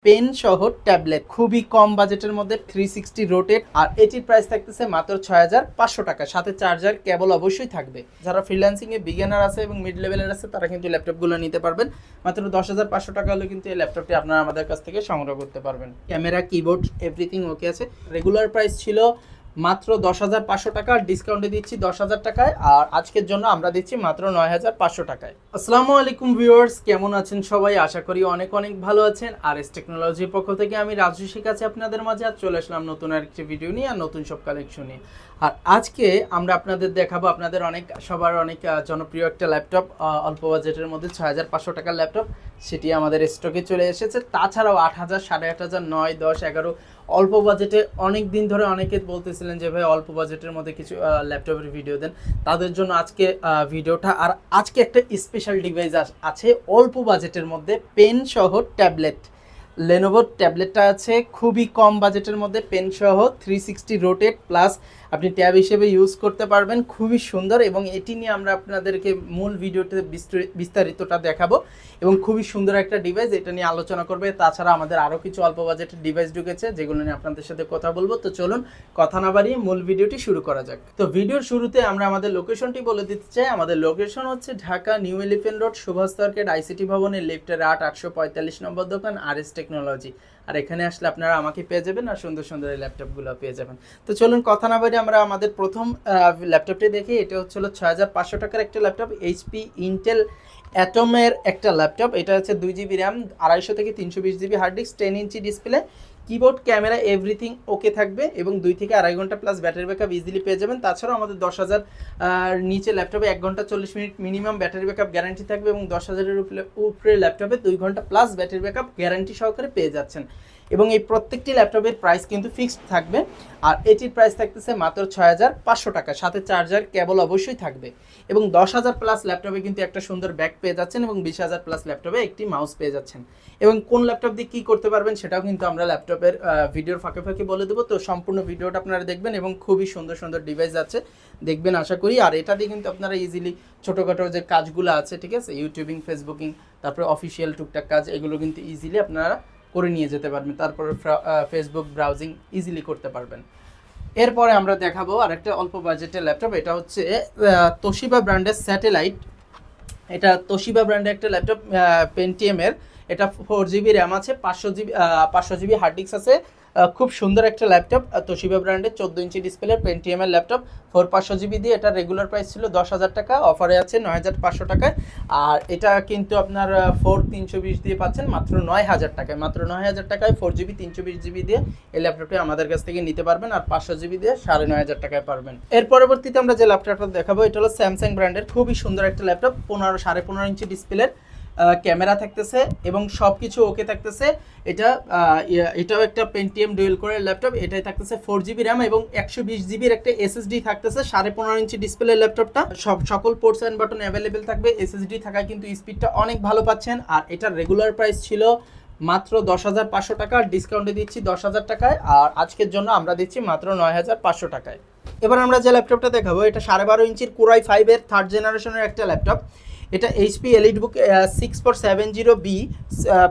Pen সহ tablet খুবই কম বাজেটের মধ্যে 360 রোটেট, আর এটির প্রাইস থাকতেছে মাত্র 6500 টাকা, সাথে চার্জার কেবল অবশ্যই থাকবে। যারা ফ্রিল্যান্সিং এ বিগিনার আছে এবং মিড লেভেলের আছে তারা কিন্তু ল্যাপটপগুলো নিতে পারবেন। মাত্র 10500 টাকা হলে কিন্তু এই ল্যাপটপটি আপনারা আমাদের কাছ থেকে সংগ্রহ করতে পারবেন। ক্যামেরা, কিবোর্ড, এভরিথিং ওকে আছে। রেগুলার প্রাইস ছিল মাত্র 10,500 টাকা, ডিসকাউন্টে দিচ্ছি 10,000 টাকায়, আর আজকের জন্য আমরা দিচ্ছি মাত্র 9,500 টাকায়। আসসালামু আলাইকুম ভিউয়ার্স, কেমন আছেন সবাই? আশা করি অনেক অনেক ভালো আছেন। আর এস টেকনোলজির পক্ষ থেকে আমি রাজু শিখাচ্ছি আপনাদের মাঝে। আর চলে আসলাম নতুন আরেকটি ভিডিও নিয়ে আর নতুন সব কালেকশন নিয়ে। আর আজকে আমরা আপনাদের দেখাবো আপনাদের সবার অনেক জনপ্রিয় একটা ল্যাপটপ, অল্প বাজেটের মধ্যে 6,500 টাকার ল্যাপটপ। সেটি আমাদের স্টকে চলে এসেছে। তাছাড়াও 8,000, 8,500, 9, 10, 11 অল্প বাজেটে অনেক দিন ধরে অনেকে বলতেছিলেন যে ভাই অল্প বাজেটের মধ্যে কিছু ল্যাপটপের ভিডিও দেন, তাদের জন্য আজকে ভিডিওটা। আর আজকে একটা স্পেশাল ডিভাইস আছে অল্প বাজেটের মধ্যে, পেন সহ ট্যাবলেট। লেনোভোর ট্যাবলেটটা আছে খুবই কম বাজেটের মধ্যে, পেন সহ 360 রোটেট প্লাস আপনি ট্যাব হিসেবে ইউজ করতে পারবেন। খুবই সুন্দর, এবং এটি নিয়ে আমরা আপনাদেরকে মূল ভিডিওতে বিস্তারিতটা দেখাবো। এবং খুবই সুন্দর একটা ডিভাইস, এটা নিয়ে আলোচনা করবে। তাছাড়া আমাদের আরও কিছু অল্প বাজেটের ডিভাইস ঢুকেছে যেগুলো নিয়ে আপনাদের সাথে কথা বলবো। তো চলুন কথা না বাড়িয়ে মূল ভিডিওটি শুরু করা যাক। তো ভিডিওর শুরুতে আমরা আমাদের লোকেশনটি বলে দিতে চাই। আমাদের লোকেশন হচ্ছে Dhaka new elephant road, Subhash circuit, ICT ভবনের লিফটের 845 নম্বর দোকান, আর এস টেকনোলজি। আর এখানে আসলে আপনারা আমাকে পেয়ে যাবেন, আর সুন্দর সুন্দর এই ল্যাপটপগুলো পেয়ে যাবেন। তো চলুন কথা না বাড়িয়ে আমরা আমাদের প্রথম ল্যাপটপটি দেখি। এটা হচ্ছে 6,500 টাকার একটা ল্যাপটপ, এইচপি ইন্টেল অ্যাটমের একটা ল্যাপটপ। এটা হচ্ছে 2 GB র্যাম, 250 থেকে 320 GB hard disk, 10 inch display, keyboard, camera, everything okay থাকবে, এবং 2 থেকে 2.5 ঘন্টা প্লাস ব্যাটারি ব্যাকআপ ইজিলি পেয়ে যাবেন। তাছাড়াও আমাদের 10,000 নিচে ল্যাপটপে 1 ঘন্টা 40 minute minimum battery backup guarantee থাকবে, এবং 10,000-এর উপরে ল্যাপটপে 2 ঘন্টা প্লাস ব্যাটারি ব্যাকআপ গ্যারান্টি সহকারে পেয়ে যাচ্ছেন। এবং এই প্রত্যেকটি ল্যাপটপের প্রাইস কিন্তু ফিক্সড থাকবে, আর এটির প্রাইস থাকতেছে মাত্র 6,500 টাকা, সাথে চার্জার কেবল অবশ্যই থাকবে। এবং 10,000 প্লাস ল্যাপটপে কিন্তু একটা সুন্দর ব্যাগ পেয়ে যাচ্ছেন, এবং 20,000 প্লাস ল্যাপটপে একটি মাউস পেয়ে যাচ্ছেন। এবং কোন ল্যাপটপ দিয়ে কী করতে পারবেন সেটাও কিন্তু আমরা ল্যাপটপের ভিডিওর ফাঁকে ফাঁকে বলে দেবো। তো সম্পূর্ণ ভিডিওটা আপনারা দেখবেন, এবং খুবই সুন্দর সুন্দর ডিভাইস আছে দেখবেন আশা করি। আর এটা দিয়ে কিন্তু আপনারা ইজিলি ছোটোখাটো যে কাজগুলো আছে, ঠিক আছে, ইউটিউবিং, ফেসবুকিং, তারপরে অফিসিয়াল টুকটাক কাজ, এগুলো কিন্তু ইজিলি আপনারা করে নিয়ে যেতে পারবেন। তারপরে ফেসবুক ব্রাউজিং ইজিলি করতে পারবেন। এরপরে আমরা দেখাবো আরেকটা অল্প বাজেটের ল্যাপটপ। এটা হচ্ছে তোশিবা ব্র্যান্ডের স্যাটেলাইট। এটা তোশিবা ব্র্যান্ডের একটা ল্যাপটপ, পেন্টিএমের। এটা 4 GB র্যাম আছে, 500 GB হার্ড ডিস্ক আছে। খুব সুন্দর একটা ল্যাপটপ, তোশিবা ব্র্যান্ডের 14 ইঞ্চি ডিসপ্লে পেন্টিএমের ল্যাপটপ, 4500 GB দিয়ে। এটা রেগুলার প্রাইস ছিল 10,000 টাকা, অফারে আছে 9,500 টাকায়। আর এটা কিন্তু আপনার 320 দিয়ে পাচ্ছেন মাত্র 9,000 টাকায়। মাত্র 9,000 টাকায় 4GB 320GB দিয়ে এই ল্যাপটপটি আমাদের কাছ থেকে নিতে পারবেন, আর 500 GB দিয়ে 9,500 টাকায় পারবেন। এর পরবর্তীতে আমরা যে ল্যাপটপটা দেখাবো এটা হলো স্যামসাং ব্র্যান্ডের খুবই সুন্দর একটা ল্যাপটপ, 15.5 ইঞ্চি ডিসপ্লের, ক্যামেরা থাকতেছে এবং সব কিছু ওকে থাকতেছে। এটাও একটা পেন্টিএম ডুয়েল কোরের ল্যাপটপ। এটাই থাকতেছে 4 GB র্যাম এবং 120 GB একটা SSD থাকতেছে। 15.5 ইঞ্চি ডিসপ্লে ল্যাপটপটা, সকল পোর্টস অ্যান্ড বাটন অ্যাভেলেবেল থাকবে। SSD থাকায় কিন্তু স্পিডটা অনেক ভালো পাচ্ছেন। আর এটার রেগুলার প্রাইস ছিল মাত্র 10,500 টাকা, ডিসকাউন্টে দিচ্ছি 10,000 টাকায়, আর আজকের জন্য আমরা দিচ্ছি মাত্র 9,500 টাকায়। এবার আমরা যে ল্যাপটপটা দেখাবো এটা 12.5 ইঞ্চির কোরাই 5-এর 3rd জেনারেশনের একটা ল্যাপটপ। এটা এইচপি এলিটবুক 6470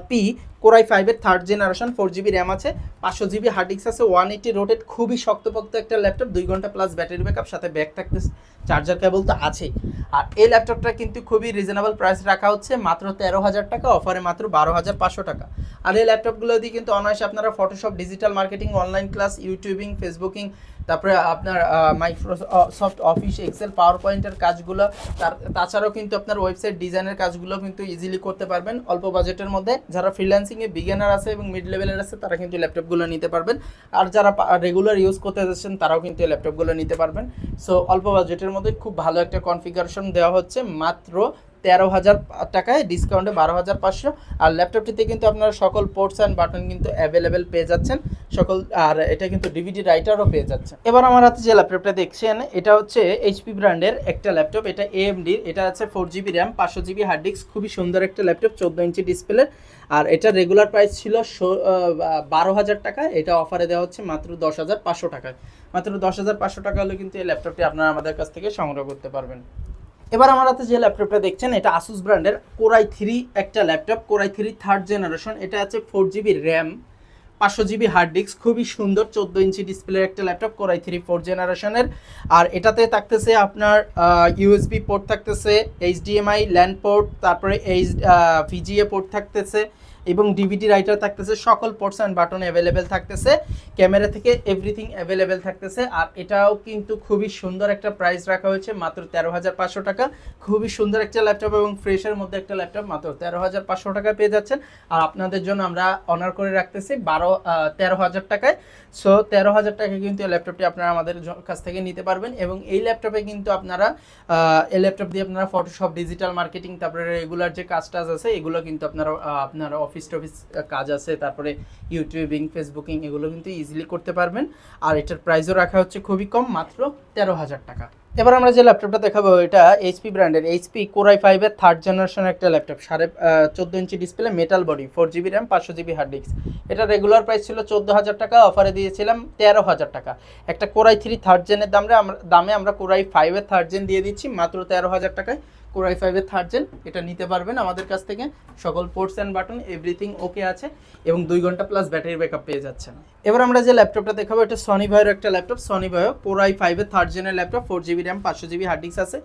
পি কোরাই 5-এর 3rd জেনারেশন, 4 GB র্যাম আছে, 500 GB হার্ড ডিস্ক আছে, 180 রোটেট, খুবই শক্তপোক্ত একটা ল্যাপটপ, 2 ঘন্টা প্লাস ব্যাটারি ব্যাকআপ, সাথে ব্যাক থাকতেছে, চার্জার কেবল তো আছেই। আর এই ল্যাপটপটা কিন্তু খুবই রিজনেবল প্রাইস রাখা হচ্ছে, মাত্র 13,000 টাকা, অফারে মাত্র 12,500 টাকা। আর এই ল্যাপটপগুলো দিয়ে কিন্তু অনায়াসে আপনারা Photoshop, digital marketing, online class, YouTubing, Facebooking, তারপরে আপনার মাইক্রোসফট অফিস, এক্সেল, পাওয়ার পয়েন্টের কাজগুলো, তাছাড়াও কিন্তু আপনার ওয়েবসাইট ডিজাইনের কাজগুলো কিন্তু ইজিলি করতে পারবেন অল্প বাজেটের মধ্যে। যারা ফ্রিল্যান্সিংয়ে বিগিনার আছে এবং মিড লেভেলের আছে তারা কিন্তু ল্যাপটপগুলো নিতে পারবেন, আর যারা রেগুলার ইউজ করতে যাচ্ছেন তারাও কিন্তু এই ল্যাপটপগুলো নিতে পারবেন। সো অল্প বাজেটের মধ্যে খুব ভালো একটা কনফিগারেশন দেওয়া হচ্ছে মাত্র 13,000 টাকায়, ডিসকাউন্টে 12,500। আর ল্যাপটপটিতে কিন্তু আপনারা সকল পোর্টস অ্যান্ড বাটন কিন্তু অ্যাভেলেবেল পেয়ে যাচ্ছেন সকল, আর এটা কিন্তু ডিভিডি রাইটারও পেয়ে যাচ্ছে। এবার আমার হাতে যে ল্যাপটপটা দেখছেন এটা হচ্ছে এইচপি ব্র্যান্ডের একটা ল্যাপটপ। এটা এএমডির, এটা আছে 4 GB RAM, 500 GB hard disk, খুবই সুন্দর একটা ল্যাপটপ, 14 ইঞ্চি ডিসপ্লে। আর এটা রেগুলার প্রাইস ছিল 12,000 টাকা, এটা অফারে দেওয়া হচ্ছে মাত্র 10,500 টাকায়। মাত্র 10,500 টাকা হলে কিন্তু এই ল্যাপটপটি আপনারা আমাদের কাছ থেকে সংগ্রহ করতে পারবেন। এবার আমার হাতে যে ল্যাপটপটা দেখছেন এটা আসুস ব্র্যান্ডের কোরাই 3 একটা ল্যাপটপ, কোরাই 3 থার্ড জেনারেশন। এটা আছে 4GB RAM, 500GB hard disk, খুবই সুন্দর 14 ইঞ্চি ডিসপ্লের একটা ল্যাপটপ কোরাই 3 4 জেনারেশনের। আর এটাতে থাকতেছে আপনার ইউএসবি পোর্ট থাকতেছে, এইচডিএমআই ল্যান্ড পোর্ট, তারপরে ভিজিএ পোর্ট থাকতেছে এবং ডিভিডি রাইটার থাকতেছে, সকল পোর্টস অ্যান্ড বাটন অ্যাভেলেবেল থাকতেছে, ক্যামেরা থেকে এভরিথিং অ্যাভেলেবেল থাকতেছে। আর এটাও কিন্তু খুবই সুন্দর একটা প্রাইস রাখা হয়েছে, মাত্র 13,500 টাকা। খুবই সুন্দর একটা ল্যাপটপ এবং ফ্রেশের মধ্যে একটা ল্যাপটপ মাত্র 13,500 টাকায় পেয়ে যাচ্ছেন। আর আপনাদের জন্য আমরা অনার করে রাখতেছি 13,000 টাকায়। সো 13,000 টাকায় কিন্তু এই ল্যাপটপটি আপনারা আমাদের কাছ থেকে নিতে পারবেন। এবং এই ল্যাপটপে কিন্তু আপনারা এই ল্যাপটপ দিয়ে আপনারা ফটোশপ, ডিজিটাল মার্কেটিং, তারপরে রেগুলার যে কাজ টাজ আছে এগুলো কিন্তু আপনারা অফিস টফিস কাজ আছে, তারপরে ইউটিউবিং, ফেসবুকিং এগুলো কিন্তু ইজিলি করতে পারবেন। আর এটার প্রাইসও রাখা হচ্ছে খুবই কম, মাত্র 13,000 টাকা। এবার আমরা যে ল্যাপটপটা দেখাবো এটা এইচপি ব্র্যান্ডের এইচপি কোরাই 5 এর থার্ড জেনারেশনের একটা laptop, 14.5 inch display, metal body, 4GB RAM, 500GB hard disk. এটা রেগুলার প্রাইস ছিল 14,000 টাকা, অফারে দিয়েছিলাম 13,000 টাকা। একটা কোরাই 3 থার্ড জেনের দামে আমরা কোরাই 5 এর থার্ড জেন দিয়ে দিচ্ছি মাত্র 13,000 টাকায়। কোরাই 5 এর থার্ড জেন এটা নিতে পারবেন আমাদের কাছ থেকে, সকল ports and button everything okay আছে এবং 2 ঘন্টা প্লাস ব্যাটারি ব্যাকআপ পেয়ে যাচ্ছেন। এবার আমরা যে ল্যাপটপটা দেখাবো এটা সনি ভাইয়ের একটা ল্যাপটপ, সনি ভাইও কোরাই 5 এর থার্ড জেনের laptop, 4GB RAM, 500GB hard disk আছে,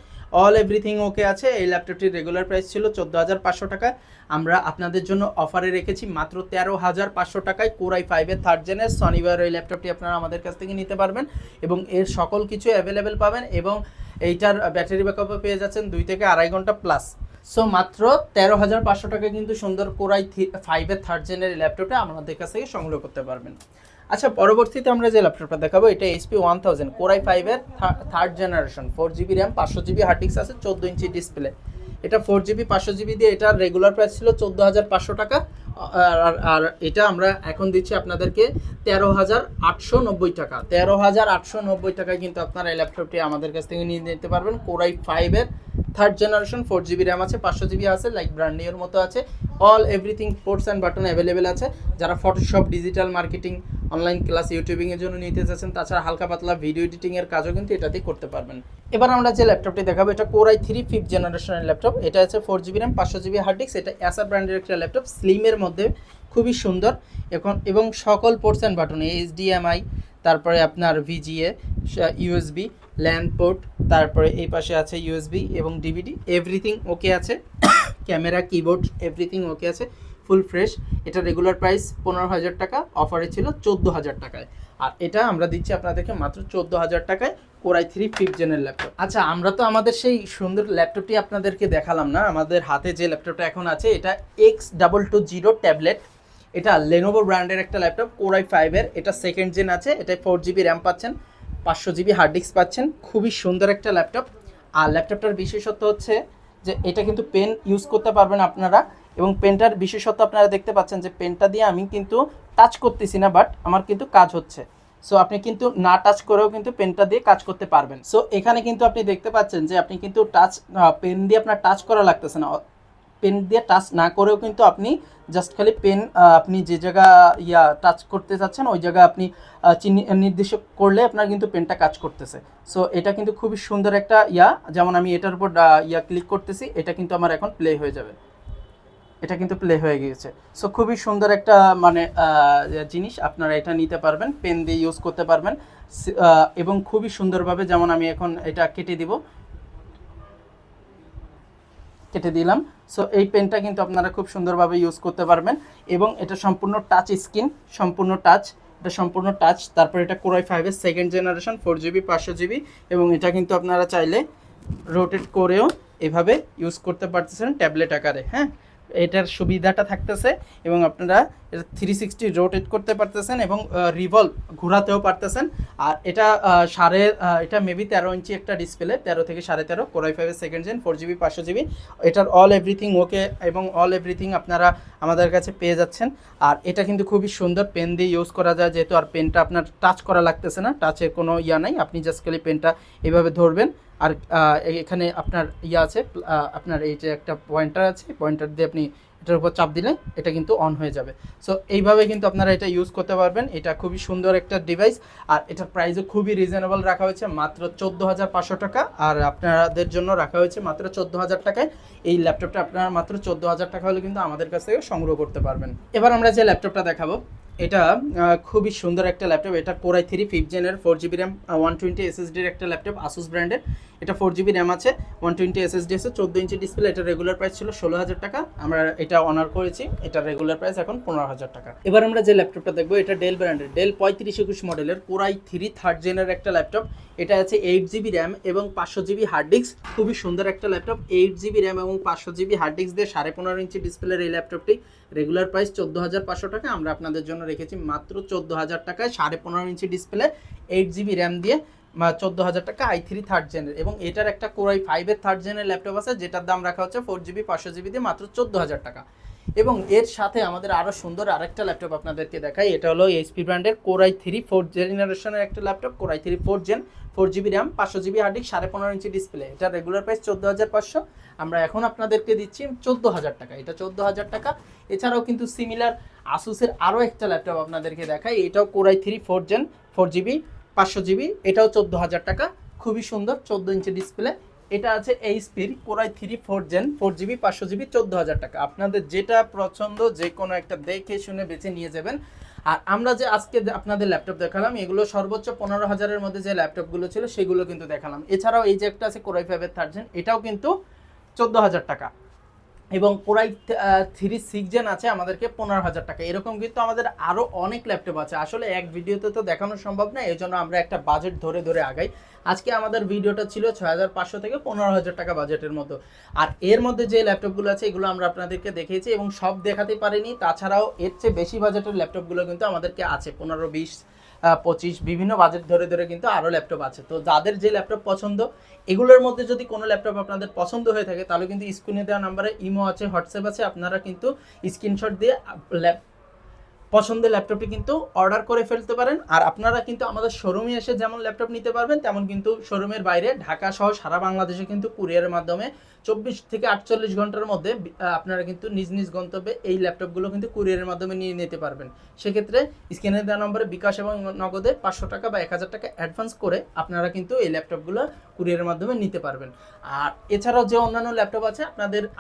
অল এভরিথিং ওকে আছে। এই ল্যাপটপটির রেগুলার প্রাইস ছিল 14,500 টাকা, আমরা আপনাদের জন্য অফারে রেখেছি মাত্র 13,500 টাকায়। কোরাই 5 এর থার্ড জেনের সনি ভাইয়ের এই ল্যাপটপটি আপনারা আমাদের কাছ থেকে নিতে পারবেন এবং এর সকল কিছু অ্যাভেলেবেল পাবেন এবং এইটার ব্যাটারি ব্যাকআপও পেয়ে যাচ্ছেন 2 থেকে 2.5 ঘন্টা প্লাস। সো মাত্র 13,500 টাকা কিন্তু সুন্দর কোরাই 5 এর থার্ড জেনের ল্যাপটপটা আমাদের কাছ থেকে সংগ্রহ করতে পারবেন। আচ্ছা, পরবর্তীতে আমরা যে ল্যাপটপটা দেখাবো এটা HP 1000 কোরাই 5 এর third generation, 4GB RAM, 500GB hard disk আছে, 14 ইঞ্চি ডিসপ্লে। এটা 4GB 500GB দিয়ে এটার রেগুলার প্রাইস ছিল 14,500 টাকা। আর এটা আমরা এখন দিচ্ছি আপনাদেরকে 13,890 টাকা। 13,890 টাকায় কিন্তু আপনারা এই ল্যাপটপটি আমাদের কাছ থেকে নিয়ে নিতে পারবেন। কোরাই 5 এর থার্ড জেনারেশন, 4GB র্যাম আছে, 500GB আছে, লাইক ব্র্যান্ড নিউর মতো আছে, all everything ports and button available আছে। যারা Photoshop, digital marketing, online class, ইউটিউবিংয়ের জন্য নিতে চাচ্ছেন, তাছাড়া হালকা পাতলা ভিডিও এডিটিংয়ের কাজও কিন্তু এটাতেই করতে পারবেন। এবার আমরা যে ল্যাপটপটি দেখাবো এটা কোরাই 3 5th জেনারেশনের ল্যাপটপ, এটা আছে 4GB RAM, 500GB hard disk. এটা অ্যাসার ব্র্যান্ডের একটা ল্যাপটপ, স্লিমের মধ্যে, খুবই সুন্দর এবং সকল পোর্টস অ্যান্ড বাটন, এইচডিএমআই, তারপরে আপনার ভিজিএ, ইউএসবি, ল্যান্ড পোর্ট, তারপরে এই পাশে আছে ইউএসবি এবং ডিভিডি, এভরিথিং ওকে আছে, ক্যামেরা, কিবোর্ড এভরিথিং ওকে আছে, ফুল ফ্রেশ। এটা রেগুলার প্রাইস 15,000 টাকা, অফারে ছিল 14,000 টাকায়। আর এটা আমরা দিচ্ছি আপনাদেরকে মাত্র 14,000 টাকায়, কোরাই 3 5th জেনের ল্যাপটপ। আচ্ছা, আমরা তো আমাদের সেই সুন্দর ল্যাপটপটি আপনাদেরকে দেখালাম না, আমাদের হাতে যে ল্যাপটপটা এখন আছে এটা X220 ট্যাবলেট। এটা লেনোভো ব্র্যান্ডের একটা ল্যাপটপ, কোরাই 5 এর, এটা সেকেন্ড জেন আছে, এটা 4GB র্যাম পাচ্ছেন, 500GB হার্ড ডিস্ক পাচ্ছেন, খুবই সুন্দর একটা ল্যাপটপ। আর ল্যাপটপটার বিশেষত্ব হচ্ছে যে এটা কিন্তু পেন ইউজ করতে পারবেন আপনারা, এবং পেনটার বিশেষত্ব আপনারা দেখতে পাচ্ছেন যে পেনটা দিয়ে আমি কিন্তু টাচ করতেছি না, বাট আমার কিন্তু কাজ হচ্ছে। সো আপনি কিন্তু না টাচ করেও কিন্তু পেনটা দিয়ে কাজ করতে পারবেন। সো এখানে কিন্তু আপনি দেখতে পাচ্ছেন যে আপনি কিন্তু পেন দিয়ে আপনার টাচ করা লাগতেছে না, পেন দিয়ে টাচ না করেও কিন্তু আপনি জাস্ট খালি পেন আপনি যে জায়গা টাচ করতে চাচ্ছেন ওই জায়গা আপনি নির্দেশ করলে আপনার কিন্তু পেনটা কাজ করতেছে। সো এটা কিন্তু খুবই সুন্দর একটা যেমন আমি এটার উপর ক্লিক করতেছি, এটা কিন্তু আমার এখন প্লে হয়ে যাবে, এটা কিন্তু প্লে হয়ে গিয়েছে। সো খুবই সুন্দর একটা জিনিস, আপনারা এটা নিতে পারবেন, পেন দিয়ে ইউজ করতে পারবেন এবং খুবই সুন্দরভাবে, যেমন আমি এখন এটা কেটে দিলাম। সো এই পেনটা কিন্তু আপনারা খুব সুন্দরভাবে ইউজ করতে পারবেন এবং এটা সম্পূর্ণ টাচ স্ক্রিন, সম্পূর্ণ টাচ। তারপর এটা কোরাই 5 এর সেকেন্ড জেনারেশন, 4GB 500GB, এবং এটা কিন্তু আপনারা চাইলে রোটেট করেও এভাবে ইউজ করতে পারতেছেন ট্যাবলেট আকারে। হ্যাঁ, এটার সুবিধাটা থাকতেছে এবং আপনারা এটা 360 রোটেট করতে পারতেছেন এবং রিভলভ ঘোরাতেও পারতেছেন। আর এটা এটা মেবি 13 ইঞ্চি একটা ডিসপ্লে, 13 থেকে 13.5, কোরাই 5 এর সেকেন্ড জেন, 4GB 500GB। এটার অল এভরিথিং ওকে এবং অল এভরিথিং আপনারা আমাদের কাছে পেয়ে যাচ্ছেন। আর এটা কিন্তু খুবই সুন্দর, পেন দিয়ে ইউজ করা যায়, যেহেতু আর পেনটা আপনার টাচ করা লাগতেছে না, টাচের কোনো নাই, আপনি জাস্ট খালি পেনটা এভাবে ধরবেন। আর এখানে আপনার আছে, আপনার এই যে একটা পয়েন্টার আছে, পয়েন্টার দিয়ে আপনি এটার উপর চাপ দিলে এটা কিন্তু অন হয়ে যাবে। সো এইভাবে কিন্তু আপনারা এটা ইউজ করতে পারবেন। এটা খুবই সুন্দর একটা ডিভাইস, আর এটার প্রাইসও খুবই রিজনেবল রাখা হয়েছে, মাত্র 14,500 টাকা। আর আপনাদের জন্য রাখা হয়েছে মাত্র 14,000 টাকায়। এই ল্যাপটপটা আপনারা মাত্র 14,000 টাকা হলে কিন্তু আমাদের কাছ থেকে সংগ্রহ করতে পারবেন। এবার আমরা যে ল্যাপটপটা দেখাবো, এটা খুবই সুন্দর একটা ল্যাপটপ। এটা Core i3 5th জেনের 4GB RAM 120 SSDর একটা ল্যাপটপ, আসুস ব্র্যান্ডের। এটা 4GB র্যাম আছে, 120 SSD আছে, 14 ইঞ্চি ডিসপ্লে। এটা রেগুলার প্রাইস ছিল 16,000 টাকা, আমরা এটা অনার করেছি। এটা রেগুলার প্রাইস এখন 15,000 টাকা। এবার আমরা যে ল্যাপটপটা দেখবো, এটা ডেল ব্র্যান্ডের ডেল 3521 মডেলের Core i3 3rd জেনের একটা ল্যাপটপ। এটা আছে 8GB র্যাম এবং 500GB হার্ড ডিস্ক। খুবই সুন্দর একটা ল্যাপটপ, 8GB র্যাম এবং 500GB হার্ড ডিস্ক দিয়ে 15.5 ইঞ্চি ডিসপ্লের এই ল্যাপটপটি রেগুলার প্রাইস 14,500 টাকা, আমরা আপনাদের জন্য রেখেছি মাত্র 14,000 টাকায়। 15.5 ইঞ্চি ডিসপ্লে, 8GB র্যাম দিয়ে 14,000 টাকা, i3 3rd জেনের। এবং এটার একটা Core i5 এর 3rd জেনের ল্যাপটপ আছে, যেটার দাম রাখা হচ্ছে 4GB 500GB দিয়ে মাত্র 14,000 টাকা। এবং এর সাথে আমাদের আরও সুন্দর আরেকটা ল্যাপটপ আপনাদেরকে দেখাই। এটা হলো HP ব্র্যান্ডের Core i3 4th জেনারেশনের একটা laptop, Core i3 4th gen, 4GB RAM 500GB hard disk, 15.5 inch display. এটা রেগুলার প্রাইস 14,500, আমরা এখন আপনাদেরকে দিচ্ছি 14,000 টাকা। এটা 14,000 টাকা। এছাড়াও কিন্তু সিমিলার আসুসের আরও একটা ল্যাপটপ আপনাদেরকে দেখাই। এটাও Core i3 4th gen, 4GB 500GB, এটাও 14,000 টাকা। খুবই সুন্দর, 14 ইঞ্চি ডিসপ্লে। এটা আছে এইচপির Core i3 4th gen, 4GB 500GB, 14,000 টাকা। আপনাদের যেটা পছন্দ যে কোনো একটা দেখে শুনে বেছে নিয়ে যাবেন। আর আমরা যে আজকে আপনাদের ল্যাপটপ দেখালাম, এগুলো সর্বোচ্চ 15,000-এর মধ্যে যে ল্যাপটপগুলো ছিল সেগুলো কিন্তু দেখালাম। এছাড়াও এই যে একটা আছে Core i5 এর 3rd জেন, এটাও কিন্তু 14,000 টাকা। এবং Core i3 6th জেন আছে আমাদেরকে 15,000 টাকা। এরকম কিন্তু আমাদের আরও অনেক ল্যাপটপ আছে। আসলে এক ভিডিওতে তো দেখানো সম্ভব না, এই জন্য আমরা একটা বাজেট ধরে ধরে আগাই। আজকে আমাদের ভিডিওটা ছিল 6,500 থেকে 15,000 টাকা বাজেটের মতো। আর এর মধ্যে যে ল্যাপটপগুলো আছে এগুলো আমরা আপনাদেরকে দেখিয়েছি এবং সব দেখাতে পারিনি। তাছাড়াও এর চেয়ে বেশি বাজেটের ল্যাপটপগুলো কিন্তু আমাদেরকে আছে, 15, 20, 25 বিভিন্ন বাজেট ধরে ধরে কিন্তু আরও ল্যাপটপ আছে। তো যাদের যে ল্যাপটপ পছন্দ, এগুলোর মধ্যে যদি কোনো ল্যাপটপ আপনাদের পছন্দ হয়ে থাকে তাহলে কিন্তু স্ক্রিনে দেওয়া নাম্বারে ইমো আছে, হোয়াটসঅ্যাপ আছে, আপনারা কিন্তু স্ক্রিনশট দিয়ে পছন্দের ল্যাপটপটি কিন্তু অর্ডার করে ফেলতে পারেন। আর আপনারা কিন্তু আমাদের শোরুমে এসে যেমন ল্যাপটপ নিতে পারবেন, তেমন কিন্তু শোরুমের বাইরে ঢাকা সহ সারা বাংলাদেশে কিন্তু কুরিয়ারের মাধ্যমে 24 থেকে 48 ঘন্টার মধ্যে আপনারা কিন্তু নিজ নিজ গন্তব্যে এই ল্যাপটপগুলো কিন্তু কুরিয়ারের মাধ্যমে নিয়ে নিতে পারবেন। সেক্ষেত্রে স্ক্রিনে দেওয়া নম্বরে বিকাশ এবং নগদে 500 টাকা বা 1,000 টাকা অ্যাডভান্স করে আপনারা কিন্তু এই ল্যাপটপগুলো কুরিয়ারের মাধ্যমে নিতে পারবেন। আর এছাড়াও যে অন্যান্য ল্যাপটপ আছে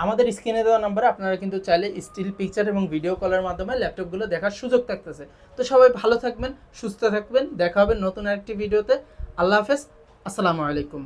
আমাদের স্ক্রিনে দেওয়া নম্বরে আপনারা কিন্তু চাইলে স্টিল পিকচার এবং ভিডিও কলের মাধ্যমে ল্যাপটপগুলো দেখার সুযোগ থাকতেছে। তো সবাই ভালো থাকবেন, সুস্থ থাকবেন, দেখা হবে নতুন একটি ভিডিওতে। আল্লাহ হাফেজ, আসসালামু আলাইকুম।